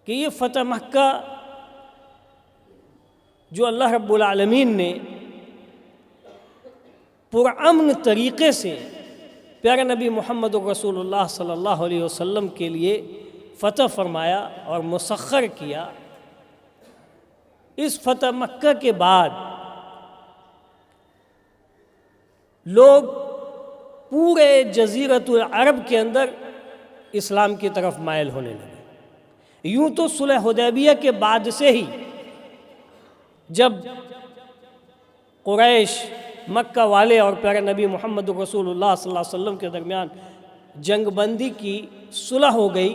کہ یہ فتح مکہ جو اللہ رب العالمین نے پرامن طریقے سے پیارے نبی محمد رسول اللہ صلی اللہ علیہ وسلم کے لیے فتح فرمایا اور مسخر کیا، اس فتح مکہ کے بعد لوگ پورے جزیرۃ العرب کے اندر اسلام کی طرف مائل ہونے لگے۔ یوں تو صلح حدیبیہ کے بعد سے ہی جب قریش، مکہ والے اور پیارے نبی محمد رسول اللہ صلی اللہ علیہ وسلم کے درمیان جنگ بندی کی صلح ہو گئی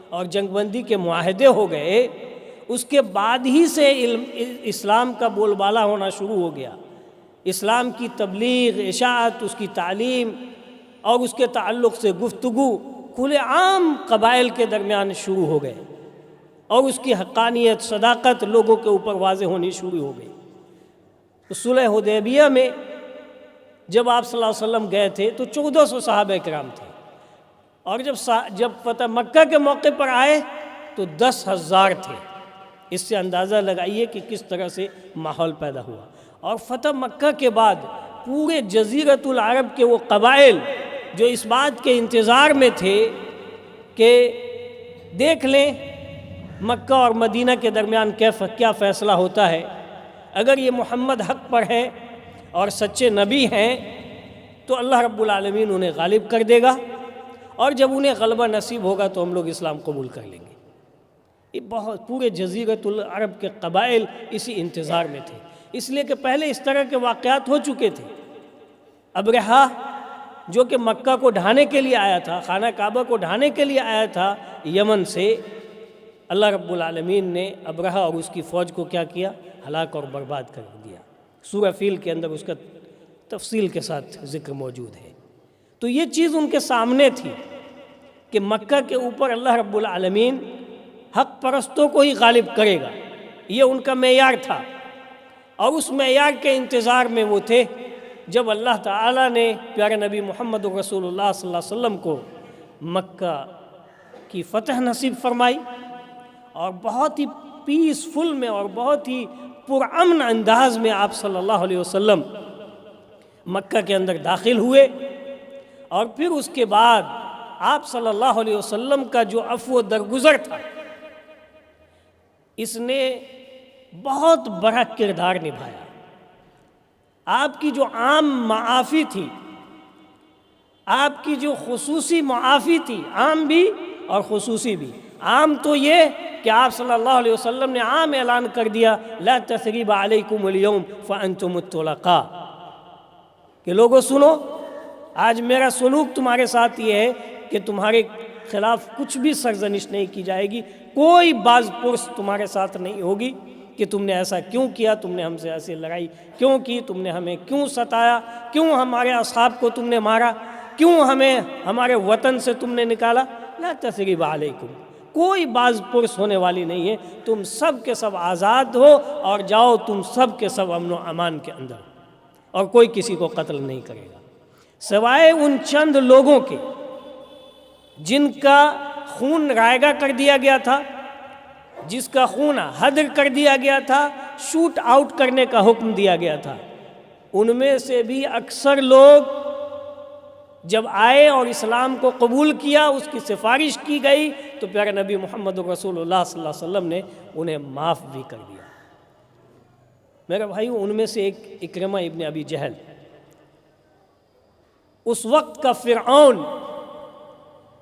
اور جنگ بندی کے معاہدے ہو گئے، اس کے بعد ہی سے اسلام کا بول بالا ہونا شروع ہو گیا۔ اسلام کی تبلیغ، اشاعت، اس کی تعلیم اور اس کے تعلق سے گفتگو کھلے عام قبائل کے درمیان شروع ہو گئے اور اس کی حقانیت، صداقت لوگوں کے اوپر واضح ہونی شروع ہو گئی۔ صلح حدیبیہ میں جب آپ صلی اللہ علیہ وسلم گئے تھے تو 1400 صحابہ کرام تھے، اور جب فتح مکہ کے موقع پر آئے تو 10,000 تھے۔ اس سے اندازہ لگائیے کہ کس طرح سے ماحول پیدا ہوا۔ اور فتح مکہ کے بعد پورے جزیرۃ العرب کے وہ قبائل جو اس بات کے انتظار میں تھے کہ دیکھ لیں مکہ اور مدینہ کے درمیان کیا فیصلہ ہوتا ہے، اگر یہ محمد حق پر ہے اور سچے نبی ہیں تو اللہ رب العالمین انہیں غالب کر دے گا، اور جب انہیں غلبہ نصیب ہوگا تو ہم لوگ اسلام قبول کر لیں گے۔ یہ بہت پورے جزیرۃ العرب کے قبائل اسی انتظار میں تھے، اس لیے کہ پہلے اس طرح کے واقعات ہو چکے تھے۔ ابرہہ جو کہ مکہ کو ڈھانے کے لیے آیا تھا، خانہ کعبہ کو ڈھانے کے لیے آیا تھا یمن سے، اللہ رب العالمین نے ابرہہ اور اس کی فوج کو کیا کیا؟ ہلاک اور برباد کر دیا۔ سورہ فیل کے اندر اس کا تفصیل کے ساتھ ذکر موجود ہے۔ تو یہ چیز ان کے سامنے تھی کہ مکہ کے اوپر اللہ رب العالمین حق پرستوں کو ہی غالب کرے گا، یہ ان کا معیار تھا، اور اس معیار کے انتظار میں وہ تھے جب اللہ تعالیٰ نے پیارے نبی محمد رسول اللہ صلی اللہ علیہ وسلم کو مکہ کی فتح نصیب فرمائی، اور بہت ہی پیسفل میں اور بہت ہی پرامن انداز میں آپ صلی اللہ علیہ وسلم مکہ کے اندر داخل ہوئے، اور پھر اس کے بعد آپ صلی اللہ علیہ وسلم کا جو عفو و درگزر تھا، اس نے بہت بڑا کردار نبھایا۔ آپ کی جو عام معافی تھی، آپ کی جو خصوصی معافی تھی، عام بھی اور خصوصی بھی۔ عام تو یہ کہ آپ صلی اللہ علیہ وسلم نے عام اعلان کر دیا لا تثریب علیکم اليوم فانتم الطلقاء، کہ لوگوں سنو، آج میرا سلوک تمہارے ساتھ یہ ہے کہ تمہارے خلاف کچھ بھی سرزنش نہیں کی جائے گی، کوئی باز پرس تمہارے ساتھ نہیں ہوگی کہ تم نے ایسا کیوں کیا، تم نے ہم سے ایسی لڑائی کیوں کی، تم نے ہمیں کیوں ستایا، کیوں ہمارے اصحاب کو تم نے مارا، کیوں ہمیں ہمارے وطن سے تم نے نکالا۔ لا تثریب علیکم، کوئی باز پرس ہونے والی نہیں ہے، تم سب کے سب آزاد ہو اور جاؤ تم سب کے سب امن و امان کے اندر، اور کوئی کسی کو قتل نہیں کرے گا سوائے ان چند لوگوں کے جن کا خون رائگاں کر دیا گیا تھا، جس کا خون ہدر کر دیا گیا تھا، شوٹ آؤٹ کرنے کا حکم دیا گیا تھا۔ ان میں سے بھی اکثر لوگ جب آئے اور اسلام کو قبول کیا، اس کی سفارش کی گئی، تو پیارے نبی محمد رسول اللہ صلی اللہ علیہ وسلم نے انہیں معاف بھی کر دیا۔ میرے بھائیو، ان میں سے ایک اکرمہ ابن ابی جہل، اس وقت کا فرعون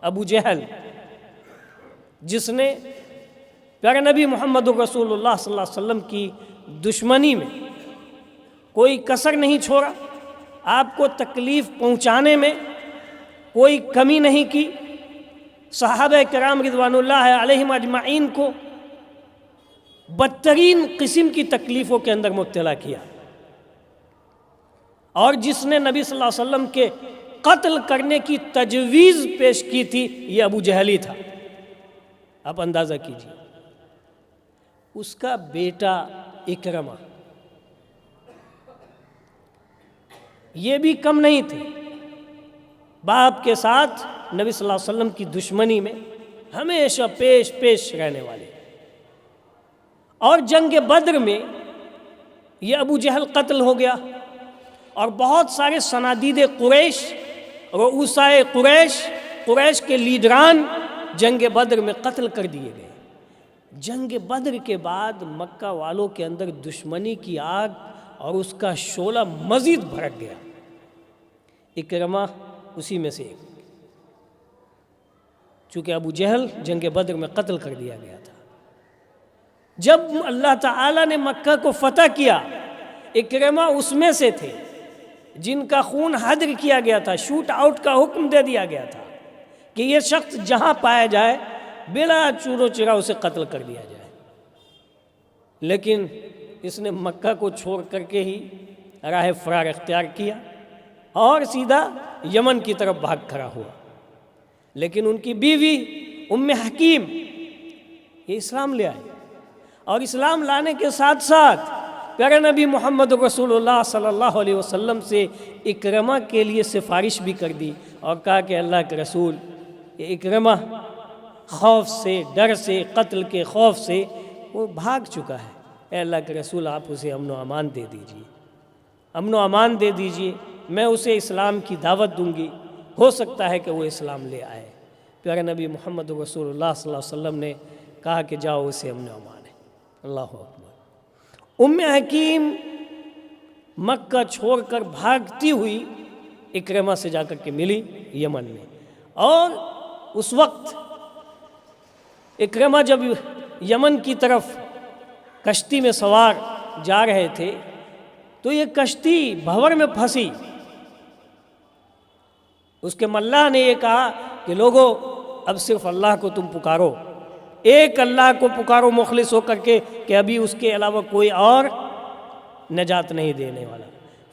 ابو جہل، جس نے پیارے نبی محمد رسول اللہ صلی اللہ علیہ وسلم کی دشمنی میں کوئی کسر نہیں چھوڑا، آپ کو تکلیف پہنچانے میں کوئی کمی نہیں کی، صحابہ کرام رضوان اللہ علیہم اجمعین کو بدترین قسم کی تکلیفوں کے اندر مبتلا کیا، اور جس نے نبی صلی اللہ علیہ وسلم کے قتل کرنے کی تجویز پیش کی تھی، یہ ابو جہل ہی تھا۔ آپ اندازہ کیجیے، اس کا بیٹا اکرمہ یہ بھی کم نہیں تھے، باپ کے ساتھ نبی صلی اللہ علیہ وسلم کی دشمنی میں ہمیشہ پیش رہنے والے، اور جنگ بدر میں یہ ابو جہل قتل ہو گیا اور بہت سارے صنادید قریش، رؤسائے قریش کے لیڈران جنگ بدر میں قتل کر دیے گئے۔ جنگ بدر کے بعد مکہ والوں کے اندر دشمنی کی آگ اور اس کا شعلہ مزید بھڑک گیا۔ اکرمہ اسی میں سے ایک، چونکہ ابو جہل جنگ بدر میں قتل کر دیا گیا تھا۔ جب اللہ تعالیٰ نے مکہ کو فتح کیا، اکرمہ اس میں سے تھے جن کا خون حدر کیا گیا تھا، شوٹ آؤٹ کا حکم دے دیا گیا تھا کہ یہ شخص جہاں پایا جائے بلا چور و چرا اسے قتل کر دیا جائے، لیکن اس نے مکہ کو چھوڑ کر کے ہی راہ فرار اختیار کیا اور سیدھا یمن کی طرف بھاگ کھڑا ہوا۔ لیکن ان کی بیوی ام حکیم یہ اسلام لے آئی، اور اسلام لانے کے ساتھ ساتھ پیارے نبی محمد رسول اللہ صلی اللہ علیہ وسلم سے اکرمہ کے لیے سفارش بھی کر دی اور کہا کہ اللہ کے رسول، یہ اکرمہ خوف سے، ڈر سے، قتل کے خوف سے وہ بھاگ چکا ہے، اے اللہ کے رسول آپ اسے امن و امان دے دیجیے، امن و امان دے دیجیے، میں اسے اسلام کی دعوت دوں گی، ہو سکتا ہے کہ وہ اسلام لے آئے۔ پیارے نبی محمد رسول اللہ صلی اللہ علیہ وسلم نے کہا کہ جاؤ اسے امن و امان ہے۔ اللہ اکبر۔ ام حکیم مکہ چھوڑ کر بھاگتی ہوئی اکرمہ سے جا کر کے ملی یمن میں، اور اس وقت اکرمہ جب یمن کی طرف کشتی میں سوار جا رہے تھے تو یہ کشتی بھنور میں پھنسی۔ اس کے ملاح نے یہ کہا کہ لوگو اب صرف اللہ کو تم پکارو، ایک اللہ کو پکارو مخلص ہو کر کے کہ ابھی اس کے علاوہ کوئی اور نجات نہیں دینے والا۔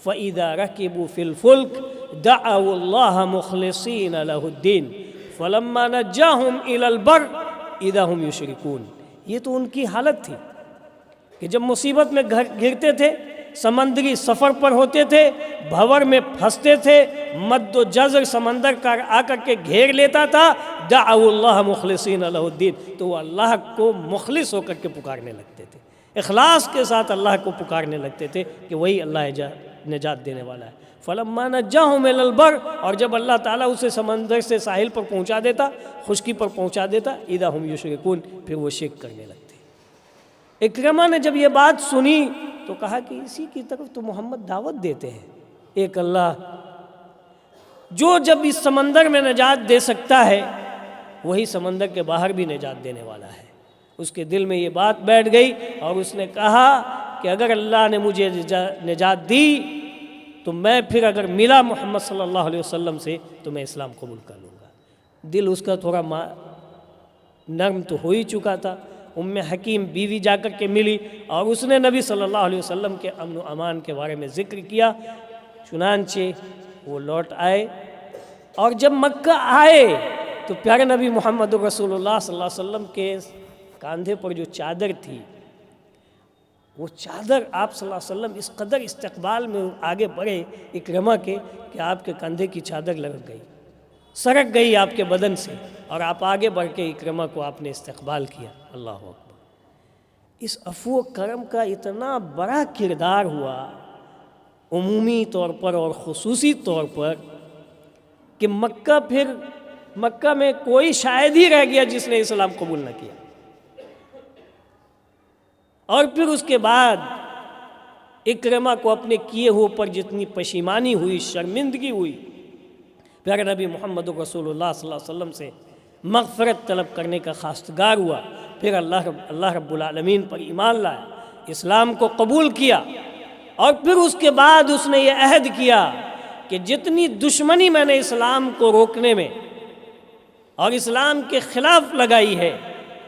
فَإِذَا رَكِبُوا فِي الْفُلْكِ دَعَوُا اللَّهَ مُخْلِصِينَ لَهُ الدِّينَ فَلَمَّا نَجَّاهُمْ إِلَى الْبَرِّ إِذَا هُمْ يُشْرِكُونَ۔ یہ تو ان کی حالت تھی کہ جب مصیبت میں گھرتے تھے، سمندری سفر پر ہوتے تھے، بھنور میں پھنستے تھے، مد و جزر سمندر کا آ کر کے گھیر لیتا تھا، دعوا اللہ مخلصین لہ الدین، تو وہ اللہ کو مخلص ہو کر کے پکارنے لگتے تھے، اخلاص کے ساتھ اللہ کو پکارنے لگتے تھے کہ وہی اللہ نجات دینے والا ہے۔ فلما نجاہم الی البر، اور جب اللہ تعالیٰ اسے سمندر سے ساحل پر پہنچا دیتا، خشکی پر پہنچا دیتا، اذا ہم یشرکون، پھر وہ شرک کرنے لگتے۔ اکرمہ نے جب یہ بات سنی تو کہا کہ اسی کی طرف تو محمد دعوت دیتے ہیں، ایک اللہ جو جب اس سمندر میں نجات دے سکتا ہے وہی سمندر کے باہر بھی نجات دینے والا ہے۔ اس کے دل میں یہ بات بیٹھ گئی اور اس نے کہا کہ اگر اللہ نے مجھے نجات دی تو میں پھر اگر ملا محمد صلی اللہ علیہ وسلم سے تو میں اسلام قبول کر لوں گا۔ دل اس کا تھوڑا نرم تو ہو ہی چکا تھا۔ ام حکیم بیوی جا کر کے ملی اور اس نے نبی صلی اللہ علیہ وسلم کے امن و امان کے بارے میں ذکر کیا، چنانچہ وہ لوٹ آئے، اور جب مکہ آئے تو پیارے نبی محمد رسول اللہ صلی اللہ علیہ وسلم کے کاندھے پر جو چادر تھی، وہ چادر آپ صلی اللہ علیہ وسلم اس قدر استقبال میں آگے بڑھے اکرمہ کے کہ آپ کے کندھے کی چادر لگ گئی، سرک گئی آپ کے بدن سے، اور آپ آگے بڑھ کے اکرمہ کو آپ نے استقبال کیا۔ اللہ اکبر۔ اس عفو و کرم کا اتنا بڑا کردار ہوا عمومی طور پر اور خصوصی طور پر کہ مکہ میں کوئی شاید ہی رہ گیا جس نے اسلام قبول نہ کیا، اور پھر اس کے بعد اکرمہ کو اپنے کیے ہوئے پر جتنی پشیمانی ہوئی، شرمندگی ہوئی، پیارے نبی محمد رسول اللہ صلی اللہ علیہ وسلم سے مغفرت طلب کرنے کا خواستگار ہوا، پھر اللہ رب العالمین پر ایمان لایا، اسلام کو قبول کیا، اور پھر اس کے بعد اس نے یہ عہد کیا کہ جتنی دشمنی میں نے اسلام کو روکنے میں اور اسلام کے خلاف لگائی ہے،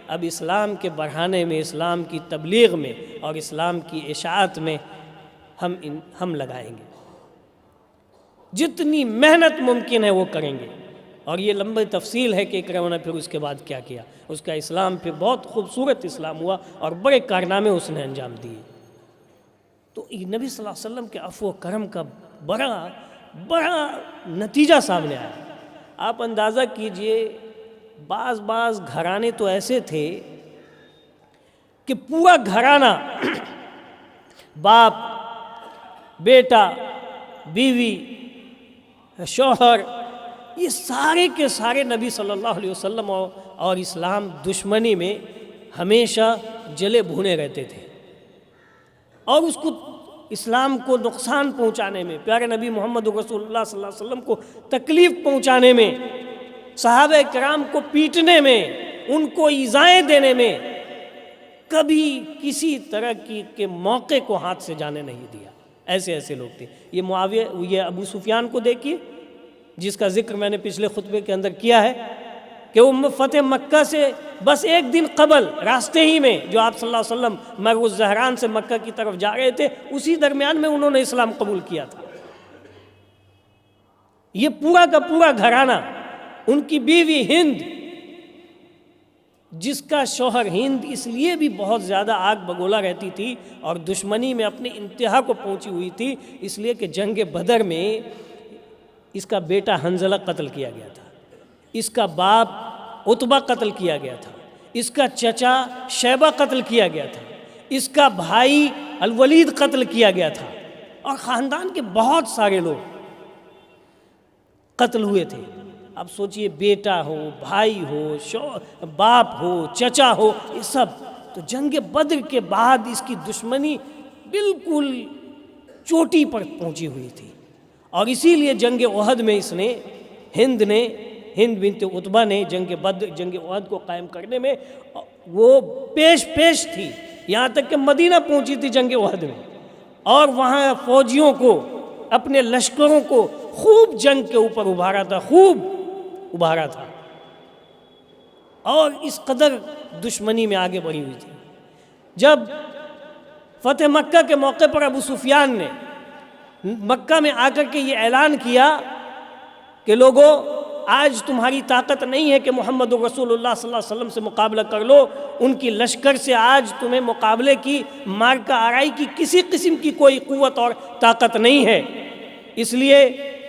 اب اسلام کے بڑھانے میں، اسلام کی تبلیغ میں اور اسلام کی اشاعت میں ہم لگائیں گے، جتنی محنت ممکن ہے وہ کریں گے۔ اور یہ لمبی تفصیل ہے کہ اکرمہ نے پھر اس کے بعد کیا کیا۔ اس کا اسلام پھر بہت خوبصورت اسلام ہوا اور بڑے کارنامے اس نے انجام دیے۔ تو نبی صلی اللہ علیہ وسلم کے عفو و کرم کا بڑا نتیجہ سامنے آیا۔ آپ اندازہ کیجئے، بعض گھرانے تو ایسے تھے کہ پورا گھرانہ باپ، بیٹا، بیوی، شوہر، یہ سارے کے سارے نبی صلی اللہ علیہ وسلم اور اسلام دشمنی میں ہمیشہ جلے بھونے رہتے تھے، اور اس کو اسلام کو نقصان پہنچانے میں، پیارے نبی محمد رسول اللہ صلی اللہ علیہ وسلم کو تکلیف پہنچانے میں، صحابہ کرام کو پیٹنے میں، ان کو ایذائیں دینے میں کبھی کسی طرح کے موقع کو ہاتھ سے جانے نہیں دیا۔ ایسے ایسے لوگ تھے۔ یہ معاویہ، یہ ابو سفیان کو دیکھیے، جس کا ذکر میں نے پچھلے خطبے کے اندر کیا ہے کہ وہ فتح مکہ سے بس ایک دن قبل راستے ہی میں، جو آپ صلی اللہ علیہ وسلم مرو الزہران سے مکہ کی طرف جا رہے تھے، اسی درمیان میں انہوں نے اسلام قبول کیا تھا۔ یہ پورا کا پورا گھرانہ، ان کی بیوی ہند، جس کا شوہر ہند اس لیے بھی بہت زیادہ آگ بگولا رہتی تھی اور دشمنی میں اپنی انتہا کو پہنچی ہوئی تھی، اس لیے کہ جنگ بدر میں اس کا بیٹا حنظلہ قتل کیا گیا تھا، اس کا باپ عتبہ قتل کیا گیا تھا، اس کا چچا شیبہ قتل کیا گیا تھا، اس کا بھائی الولید قتل کیا گیا تھا، اور خاندان کے بہت سارے لوگ قتل ہوئے تھے۔ اب سوچئے، بیٹا ہو، بھائی ہو، باپ ہو، چچا ہو، یہ سب تو جنگ بدر کے بعد اس کی دشمنی بالکل چوٹی پر پہنچی ہوئی تھی، اور اسی لیے جنگ احد میں اس نے ہند بنت عتبہ نے جنگ احد کو قائم کرنے میں وہ پیش تھی، یہاں تک کہ مدینہ پہنچی تھی جنگ احد میں، اور وہاں فوجیوں کو، اپنے لشکروں کو خوب جنگ کے اوپر ابھارا تھا، اور اس قدر دشمنی میں آگے بڑھی ہوئی تھی۔ جب فتح مکہ کے موقع پر ابو سفیان نے مکہ میں آ کر کے یہ اعلان کیا کہ لوگو، آج تمہاری طاقت نہیں ہے کہ محمد رسول اللہ صلی اللہ علیہ وسلم سے مقابلہ کر لو، ان کی لشکر سے آج تمہیں مقابلے کی، مارکہ آرائی کی کسی قسم کی کوئی قوت اور طاقت نہیں ہے، اس لیے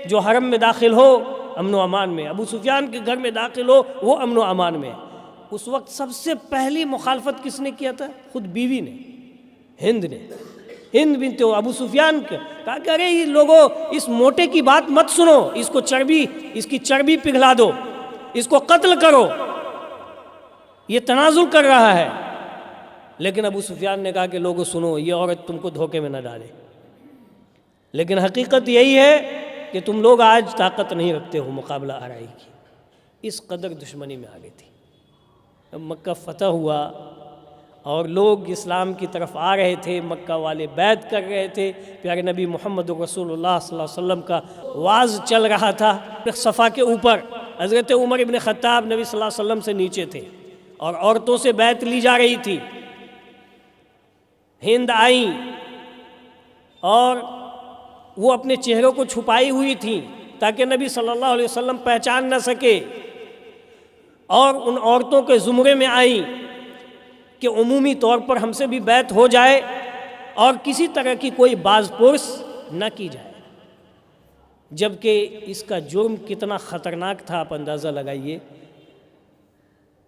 جو حرم میں داخل ہو امن و امان میں، ابو سفیان کے گھر میں داخل ہو وہ امن و امان میں۔ اس وقت سب سے پہلی مخالفت کس نے کیا تھا؟ خود بیوی نے، ہند بنت ابو سفیان کے کہا کہ ارے یہ لوگوں، اس موٹے کی بات مت سنو، اس کی چربی پگھلا دو، اس کو قتل کرو، یہ تنازل کر رہا ہے۔ لیکن ابو سفیان نے کہا کہ لوگوں سنو، یہ عورت تم کو دھوکے میں نہ ڈالے، لیکن حقیقت یہی ہے کہ تم لوگ آج طاقت نہیں رکھتے ہو مقابلہ آرائی کی۔ اس قدر دشمنی میں آگے تھی۔ اب مکہ فتح ہوا اور لوگ اسلام کی طرف آ رہے تھے، مکہ والے بیعت کر رہے تھے، پیارے نبی محمد رسول اللہ صلی اللہ علیہ وسلم کا واعظ چل رہا تھا۔ صفا کے اوپر حضرت عمر ابن خطاب نبی صلی اللہ علیہ وسلم سے نیچے تھے، اور عورتوں سے بیعت لی جا رہی تھی۔ ہند آئیں اور وہ اپنے چہروں کو چھپائی ہوئی تھیں تاکہ نبی صلی اللہ علیہ وسلم پہچان نہ سکے، اور ان عورتوں کے زمرے میں آئیں کہ عمومی طور پر ہم سے بھی بیعت ہو جائے اور کسی طرح کی کوئی باز پرس نہ کی جائے۔ جبکہ اس کا جرم کتنا خطرناک تھا، آپ اندازہ لگائیے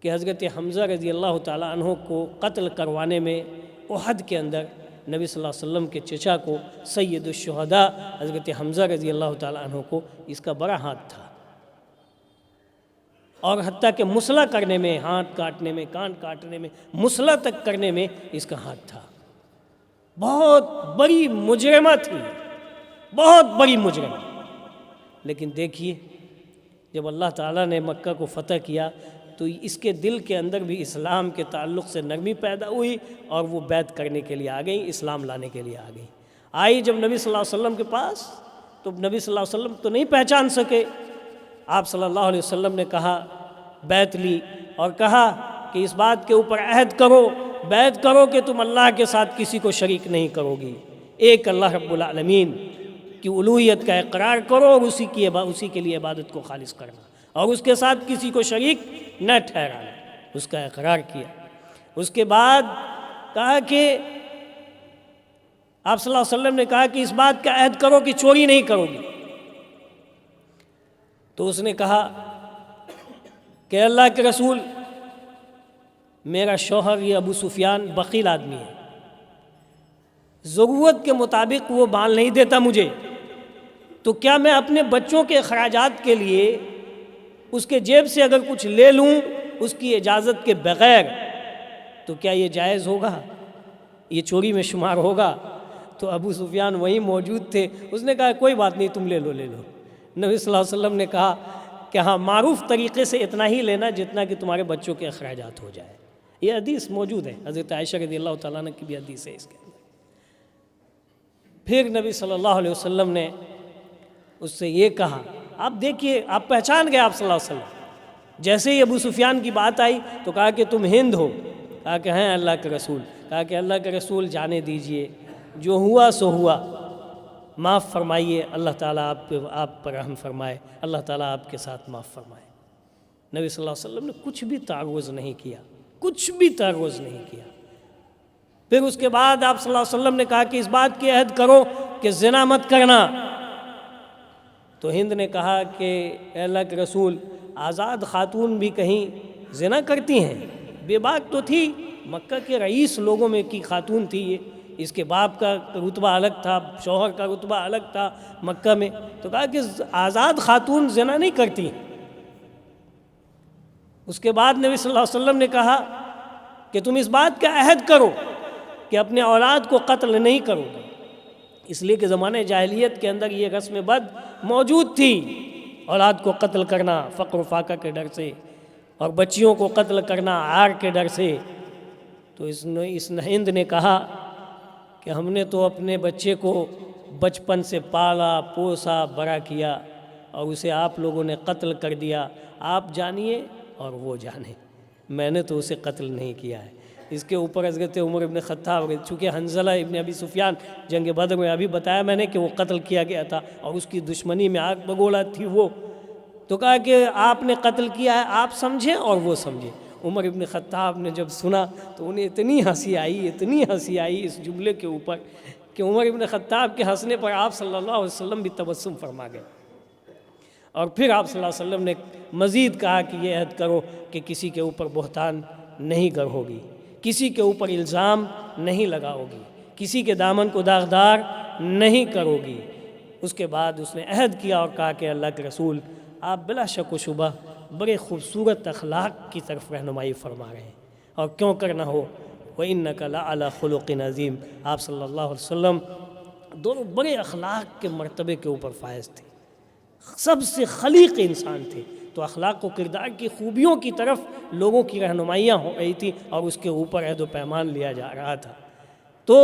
کہ حضرت حمزہ رضی اللہ تعالیٰ عنہ کو قتل کروانے میں احد کے اندر نبی صلی اللہ علیہ وسلم کے چچا کو، سید الشہداء حضرت حمزہ رضی اللہ تعالیٰ عنہ کو اس کا بڑا ہاتھ تھا، اور حتیٰ کہ مسلح کرنے میں، ہاتھ کاٹنے میں، کان کاٹنے میں، مسلح تک کرنے میں اس کا ہاتھ تھا۔ بہت بڑی مجرمہ تھی، بہت بڑی مجرمہ۔ لیکن دیکھیے، جب اللہ تعالیٰ نے مکہ کو فتح کیا تو اس کے دل کے اندر بھی اسلام کے تعلق سے نرمی پیدا ہوئی، اور وہ بیعت کرنے کے لیے آ گئیں، اسلام لانے کے لیے آ گئیں۔ آئی جب نبی صلی اللہ علیہ وسلم کے پاس تو نبی صلی اللہ علیہ وسلم تو نہیں پہچان سکے۔ آپ صلی اللہ علیہ وسلم نے کہا، بیعت لی اور کہا کہ اس بات کے اوپر عہد کرو، بیعت کرو کہ تم اللہ کے ساتھ کسی کو شریک نہیں کرو گی، ایک اللہ رب العالمین کی الوہیت کا اقرار کرو، اور اسی کے لیے عبادت کو خالص کرنا، اور اس کے ساتھ کسی کو شریک نہ ٹھہرانا، اس کا اقرار کیا۔ اس کے بعد کہا کہ آپ صلی اللہ علیہ وسلم نے کہا کہ اس بات کا عہد کرو کہ چوری نہیں کرو گی۔ تو اس نے کہا کہ اللہ کے رسول، میرا شوہر یہ ابو سفیان بخیل آدمی ہے، ضرورت کے مطابق وہ مال نہیں دیتا مجھے، تو کیا میں اپنے بچوں کے اخراجات کے لیے اس کے جیب سے اگر کچھ لے لوں اس کی اجازت کے بغیر تو کیا یہ جائز ہوگا؟ یہ چوری میں شمار ہوگا؟ تو ابو سفیان وہیں موجود تھے، اس نے کہا کوئی بات نہیں، تم لے لو لے لو۔ نبی صلی اللہ علیہ وسلم نے کہا کہ ہاں معروف طریقے سے اتنا ہی لینا جتنا کہ تمہارے بچوں کے اخراجات ہو جائے۔ یہ حدیث موجود ہے، حضرت عائشہ رضی اللہ تعالیٰ عنہ کی بھی حدیث ہے اس کے اندر۔ پھر نبی صلی اللہ علیہ وسلم نے اس سے یہ کہا، آپ دیکھیے آپ پہچان گئے آپ صلی اللہ علیہ وسلم، جیسے ہی ابو سفیان کی بات آئی تو کہا کہ تم ہند ہو؟ کہا کہ ہیں اللہ کے رسول۔ کہا کہ اللہ کے رسول جانے دیجئے، جو ہوا سو ہوا، معاف فرمائیے، اللہ تعالیٰ آپ پر رحم فرمائے، اللہ تعالیٰ آپ کے ساتھ معاف فرمائے۔ نبی صلی اللہ علیہ وسلم نے کچھ بھی تعرض نہیں کیا، کچھ بھی تعرض نہیں کیا۔ پھر اس کے بعد آپ صلی اللہ علیہ وسلم نے کہا کہ اس بات کی عہد کرو کہ زنا مت کرنا۔ تو ہند نے کہا کہ اے اللہ کے رسول، آزاد خاتون بھی کہیں زنا کرتی ہیں؟ بے باک تو تھی، مکہ کے رئیس لوگوں میں کی خاتون تھی یہ، اس کے باپ کا رتبہ الگ تھا، شوہر کا رتبہ الگ تھا مکہ میں۔ تو کہا کہ آزاد خاتون زنا نہیں کرتی۔ اس کے بعد نبی صلی اللہ علیہ وسلم نے کہا کہ تم اس بات کا عہد کرو کہ اپنے اولاد کو قتل نہیں کرو گے، اس لیے کہ زمانہ جاہلیت کے اندر یہ رسم بد موجود تھی، اولاد کو قتل کرنا فقر و فاقہ کے ڈر سے، اور بچیوں کو قتل کرنا عار کے ڈر سے۔ تو اس ہند نے کہا کہ ہم نے تو اپنے بچے کو بچپن سے پالا پوسا بڑا کیا اور اسے آپ لوگوں نے قتل کر دیا، آپ جانیے اور وہ جانے، میں نے تو اسے قتل نہیں کیا ہے۔ اس کے اوپر حضرت عمر ابن خطاب، چونکہ حنظلہ ابن ابی سفیان جنگ بدر میں ابھی بتایا میں نے کہ وہ قتل کیا گیا تھا اور اس کی دشمنی میں آگ بگولا تھی وہ، تو کہا کہ آپ نے قتل کیا ہے، آپ سمجھیں اور وہ سمجھے۔ عمر ابن خطاب نے جب سنا تو انہیں اتنی ہنسی آئی اس جملے کے اوپر کہ عمر ابن خطاب کے ہنسنے پر آپ صلی اللہ علیہ وسلم بھی تبسم فرما گئے۔ اور پھر آپ صلی اللہ علیہ وسلم نے مزید کہا کہ یہ عہد کرو کہ کسی کے اوپر بہتان نہیں گڑھو گی، کسی کے اوپر الزام نہیں لگاؤ گی، کسی کے دامن کو داغدار نہیں کرو گی۔ اس کے بعد اس نے عہد کیا اور کہا کہ اللہ کے رسول، آپ بلا شک و شبہ بڑے خوبصورت اخلاق کی طرف رہنمائی فرما رہے ہیں، اور کیوں کرنا ہو، وَإِنَّكَ لَعَلَىٰ خُلُقٍ عَظِيمٍ۔ آپ صلی اللہ علیہ وسلم دونوں بڑے اخلاق کے مرتبے کے اوپر فائز تھے، سب سے خلیق انسان تھے، تو اخلاق و کردار کی خوبیوں کی طرف لوگوں کی رہنمائیاں ہو رہی تھی اور اس کے اوپر عہد و پیمان لیا جا رہا تھا۔ تو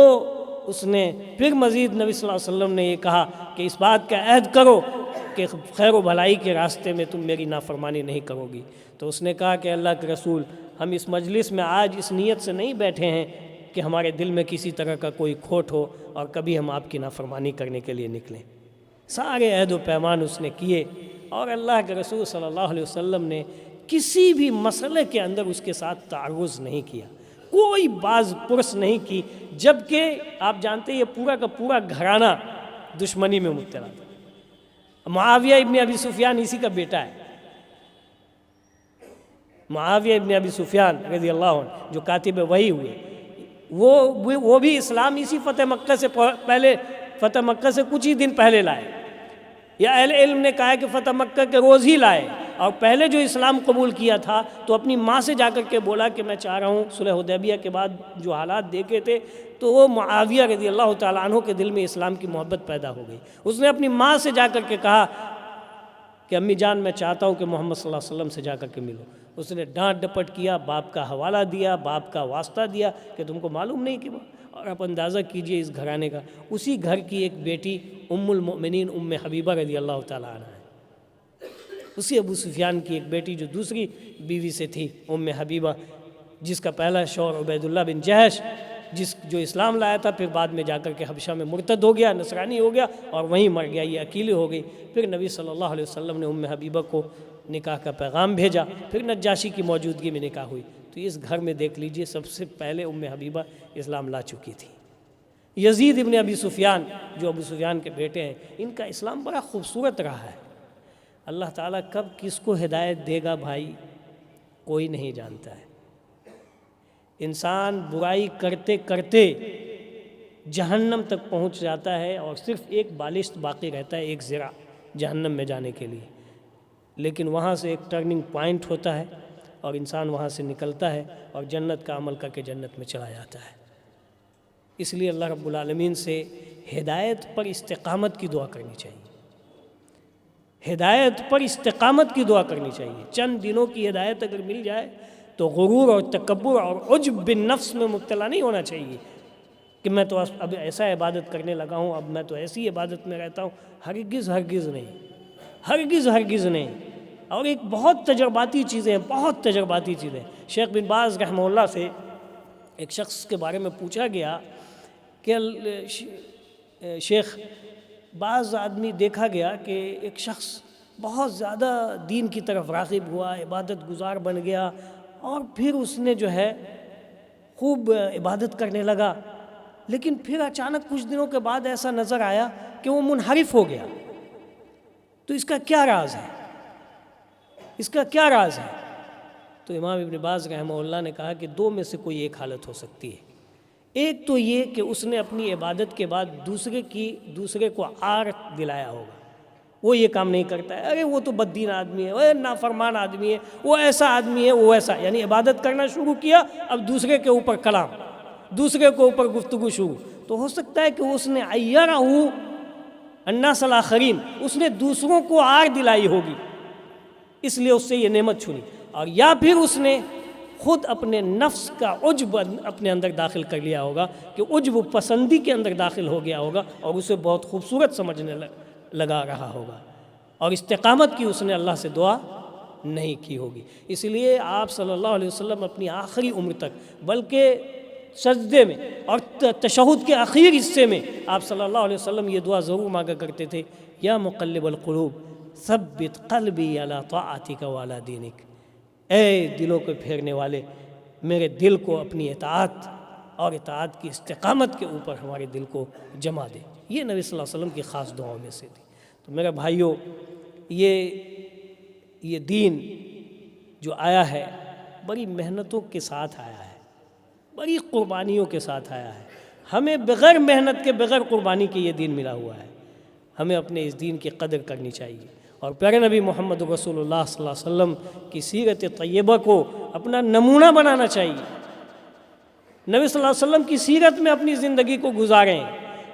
اس نے پھر مزید نبی صلی اللہ علیہ وسلم نے یہ کہا کہ اس بات کا عہد کرو کہ خیر و بھلائی کے راستے میں تم میری نافرمانی نہیں کرو گی۔ تو اس نے کہا کہ اللہ کے رسول، ہم اس مجلس میں آج اس نیت سے نہیں بیٹھے ہیں کہ ہمارے دل میں کسی طرح کا کوئی کھوٹ ہو اور کبھی ہم آپ کی نافرمانی کرنے کے لیے نکلیں۔ سارے عہد و پیمان اس نے کیے، اور اللہ کے رسول صلی اللہ علیہ وسلم نے کسی بھی مسئلے کے اندر اس کے ساتھ تعرض نہیں کیا، کوئی باز پرس نہیں کی، جبکہ آپ جانتے ہیں یہ پورا کا پورا گھرانہ دشمنی میں مبتلا تھا۔ معاویہ ابن ابی سفیان اسی کا بیٹا ہے، معاویہ ابن ابی سفیان رضی اللہ عنہ جو کاتب وحی ہوئے، وہ بھی اسلام اسی فتح مکہ سے پہلے، فتح مکہ سے کچھ ہی دن پہلے لائے، یا اہل علم نے کہا کہ فتح مکہ کے روز ہی لائے، اور پہلے جو اسلام قبول کیا تھا تو اپنی ماں سے جا کر کے بولا کہ میں چاہ رہا ہوں، صلح حدیبیہ کے بعد جو حالات دیکھے تھے تو وہ معاویہ رضی اللہ تعالیٰ عنہ کے دل میں اسلام کی محبت پیدا ہو گئی۔ اس نے اپنی ماں سے جا کر کے کہا کہ امی جان میں چاہتا ہوں کہ محمد صلی اللہ علیہ وسلم سے جا کر کے ملو۔ اس نے ڈانٹ ڈپٹ کیا، باپ کا حوالہ دیا، باپ کا واسطہ دیا کہ تم کو معلوم نہیں کہ، اور آپ اندازہ کیجئے اس گھرانے کا، اسی گھر کی ایک بیٹی ام المؤمنین ام حبیبہ رضی اللہ تعالیٰ عنہ ہے، اسی ابو سفیان کی ایک بیٹی جو دوسری بیوی سے تھی ام حبیبہ، جس کا پہلا شوہر عبید اللہ بن جہش، جو اسلام لایا تھا، پھر بعد میں جا کر کے حبشہ میں مرتد ہو گیا، نصرانی ہو گیا اور وہیں مر گیا، یہ اکیلی ہو گئی۔ پھر نبی صلی اللہ علیہ وسلم نے ام حبیبہ کو نکاح کا پیغام بھیجا، پھر نجاشی کی موجودگی میں نکاح ہوئی۔ تو اس گھر میں دیکھ لیجئے سب سے پہلے ام حبیبہ اسلام لا چکی تھی۔ یزید ابن ابی سفیان جو ابو سفیان کے بیٹے ہیں، ان کا اسلام بڑا خوبصورت رہا ہے۔ اللہ تعالیٰ کب کس کو ہدایت دے گا بھائی، کوئی نہیں جانتا ہے۔ انسان برائی کرتے کرتے جہنم تک پہنچ جاتا ہے اور صرف ایک بالشت باقی رہتا ہے، ایک ذرا جہنم میں جانے کے لیے، لیکن وہاں سے ایک ٹرننگ پوائنٹ ہوتا ہے اور انسان وہاں سے نکلتا ہے اور جنت کا عمل کر کے جنت میں چلا جاتا ہے۔ اس لیے اللہ رب العالمین سے ہدایت پر استقامت کی دعا کرنی چاہیے، ہدایت پر استقامت کی دعا کرنی چاہیے۔ چند دنوں کی ہدایت اگر مل جائے تو غرور اور تکبر اور عجب بالنفس میں مبتلا نہیں ہونا چاہیے کہ میں تو اب ایسا عبادت کرنے لگا ہوں، اب میں تو ایسی عبادت میں رہتا ہوں۔ ہرگز ہرگز نہیں، ہرگز ہرگز نہیں۔ اور ایک بہت تجرباتی چیزیں، بہت تجرباتی چیزیں، شیخ بن باز رحمہ اللہ سے ایک شخص کے بارے میں پوچھا گیا کہ شیخ، بعض آدمی دیکھا گیا کہ ایک شخص بہت زیادہ دین کی طرف راغب ہوا، عبادت گزار بن گیا، اور پھر اس نے جو ہے خوب عبادت کرنے لگا، لیکن پھر اچانک کچھ دنوں کے بعد ایسا نظر آیا کہ وہ منحرف ہو گیا۔ تو اس کا کیا راز ہے؟ اس کا کیا راز ہے؟ تو امام ابن باز رحمہ اللہ نے کہا کہ دو میں سے کوئی ایک حالت ہو سکتی ہے۔ ایک تو یہ کہ اس نے اپنی عبادت کے بعد دوسرے کو عار دلایا ہوگا، وہ یہ کام نہیں کرتا ہے، ارے وہ تو بددین آدمی ہے، وہ نافرمان آدمی ہے، وہ ایسا آدمی ہے، وہ ایسا، یعنی عبادت کرنا شروع کیا، اب دوسرے کے اوپر کلام، دوسرے کے اوپر گفتگو شروع۔ تو ہو سکتا ہے کہ اس نے عیرہ الناس الاخرین، اس نے دوسروں کو عار دلائی ہوگی، اس لیے اس سے یہ نعمت چھنی، اور یا پھر اس نے خود اپنے نفس کا عجب اپنے اندر داخل کر لیا ہوگا کہ عجب پسندی کے اندر داخل ہو گیا ہوگا اور اسے بہت خوبصورت سمجھنے لگا رہا ہوگا، اور استقامت کی اس نے اللہ سے دعا نہیں کی ہوگی۔ اس لیے آپ صلی اللہ علیہ وسلم اپنی آخری عمر تک، بلکہ سجدے میں اور تشہد کے آخری حصے میں آپ صلی اللہ علیہ وسلم یہ دعا ضرور مانگا کرتے تھے، یا مقلب القلوب ثبت قلبی علی طاعتک وعلی دینک، اے دلوں کو پھیرنے والے، میرے دل کو اپنی اطاعت اور اطاعت کی استقامت کے اوپر ہمارے دل کو جما دے۔ یہ نبی صلی اللہ علیہ وسلم کی خاص دعاؤں میں سے تھی۔ تو میرے بھائیوں، یہ دین جو آیا ہے بڑی محنتوں کے ساتھ آیا ہے، بڑی قربانیوں کے ساتھ آیا ہے۔ ہمیں بغیر محنت کے، بغیر قربانی کے یہ دین ملا ہوا ہے۔ ہمیں اپنے اس دین کی قدر کرنی چاہیے اور پیارے نبی محمد رسول اللہ صلی اللہ علیہ وسلم کی سیرت طیبہ کو اپنا نمونہ بنانا چاہیے۔ نبی صلی اللہ علیہ وسلم کی سیرت میں اپنی زندگی کو گزاریں،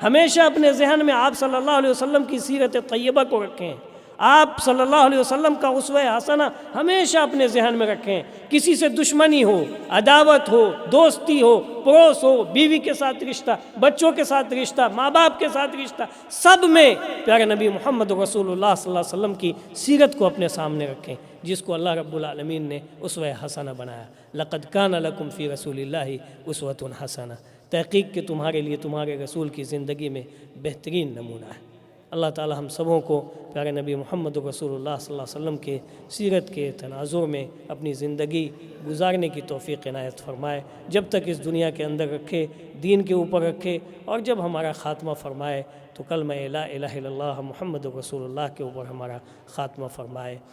ہمیشہ اپنے ذہن میں آپ صلی اللہ علیہ وسلم کی سیرت طیبہ کو رکھیں، آپ صلی اللہ علیہ وسلم کا اسوہ حسنہ ہمیشہ اپنے ذہن میں رکھیں۔ کسی سے دشمنی ہو، عداوت ہو، دوستی ہو، پڑوس ہو، بیوی کے ساتھ رشتہ، بچوں کے ساتھ رشتہ، ماں باپ کے ساتھ رشتہ، سب میں پیارے نبی محمد رسول اللہ صلی اللہ علیہ وسلم کی سیرت کو اپنے سامنے رکھیں، جس کو اللہ رب العالمین نے اسوہ حسنہ بنایا۔ لقد کان لکم فی رسول اللہ اسوۃ حسنہ، تحقیق کہ تمہارے لیے تمہارے رسول کی زندگی میں بہترین نمونہ ہے۔ اللہ تعالی ہم سبوں کو پیارے نبی محمد رسول اللہ صلی اللہ علیہ وسلم کے سیرت کے تناظر میں اپنی زندگی گزارنے کی توفیق عنایت فرمائے، جب تک اس دنیا کے اندر رکھے، دین کے اوپر رکھے، اور جب ہمارا خاتمہ فرمائے تو کلمہ لا الہ الا اللہ محمد رسول اللہ کے اوپر ہمارا خاتمہ فرمائے۔